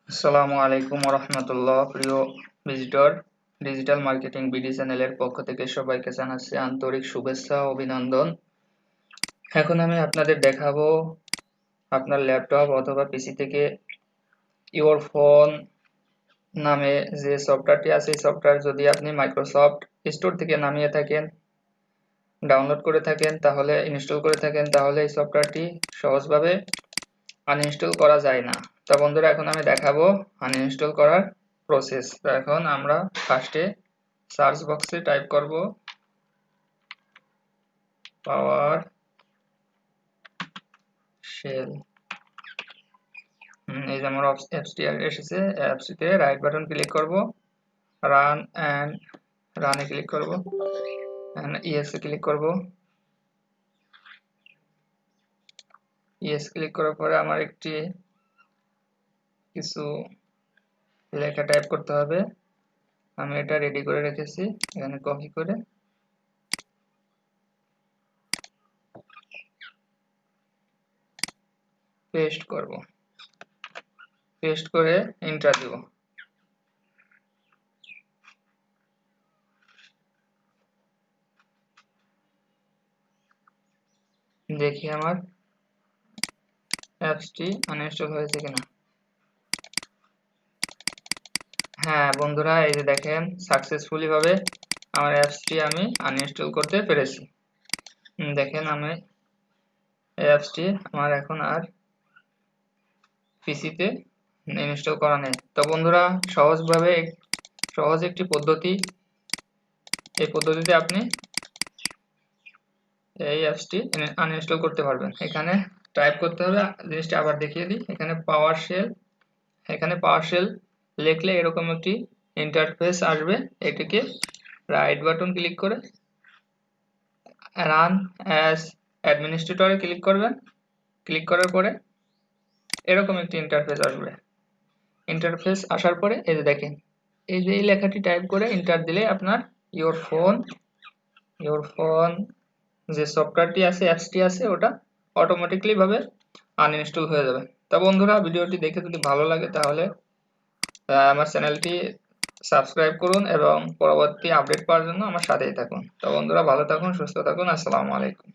আসসালামু আলাইকুম ওয়া রাহমাতুল্লাহ। প্রিয় ভিজিটর, ডিজিটাল মার্কেটিং বিডি চ্যানেলের পক্ষ থেকে সবাইকে জানাচ্ছি আন্তরিক শুভেচ্ছা ও অভিনন্দন। এখন আমি আপনাদের দেখাবো আপনার ল্যাপটপ অথবা পিসি থেকে ইওর ফোন নামে যে সফটওয়্যারটি আছে এই সফটওয়্যার যদি আপনি মাইক্রোসফট স্টোর থেকে নামিয়ে থাকেন, ডাউনলোড করে থাকেন, তাহলে ইনস্টল করে থাকেন, তাহলে এই সফটওয়্যারটি সহজভাবে আনইনস্টল করা যায় না। তা বন্ধুরা, এখন আমি দেখাবো আনইনস্টল করার প্রসেস। তো এখন আমরা ফার্স্টে সার্চ বক্সে টাইপ করব পাওয়ার শেল। এই যে আমার অ্যাপসটি এসেছে। অ্যাপসটিতে রাইট বাটন ক্লিক করব, রান অ্যান্ড রানে ক্লিক করব, ইয়েস এ ক্লিক করব। ইয়েস ক্লিক করার পরে আমার একটি কিছু লেখা টাইপ করতে হবে। আমি এটা রেডি করে রেখেছি, এখানে কপি করে পেস্ট করব, পেস্ট করে এন্টার দেব। দেখি আমার অ্যাপসটি আনইনস্টল হয়েছে কিনা। হ্যাঁ বন্ধুরা, এই যে দেখেন সাকসেসফুলি ভাবে আমার অ্যাপসটি আমি আনইনস্টল করতে পেরেছি। দেখেন আমি এই অ্যাপসটি আমার এখন আর পিসিতে ইনস্টল করা নেই। তো বন্ধুরা, সহজ একটি পদ্ধতি, এই পদ্ধতিতে আপনি এই অ্যাপসটি আনইনস্টল করতে পারবেন। এখানে টাইপ করতে হবে, জিনিসটা আবার দেখিয়ে দিই। এখানে পাওয়ার শেল লিখলে এরকম একটি ইন্টারফেস আসবে। এটিকে রাইট বাটন ক্লিক করে রান অ্যাজ অ্যাডমিনিস্ট্রেটরে ক্লিক করবেন। ক্লিক করার পরে এরকম একটি ইন্টারফেস আসবে। ইন্টারফেস আসার পরে এই যে দেখেন, এই যে এই লেখাটি টাইপ করে এন্টার দিলে আপনার ইওর ফোন যে সফটওয়্যারটি আছে, অ্যাপসটি আছে, ওটা অটোমেটিকলি ভাবে আনইনস্টল হয়ে যাবে। তা বন্ধুরা, ভিডিওটি দেখে যদি ভালো লাগে তাহলে আমার চ্যানেলটি সাবস্ক্রাইব করুন এবং পরবর্তী আপডেট পাওয়ার জন্য আমার সাথেই থাকুন। তো বন্ধুরা, ভালো থাকুন, সুস্থ থাকুন। আসসালামু আলাইকুম।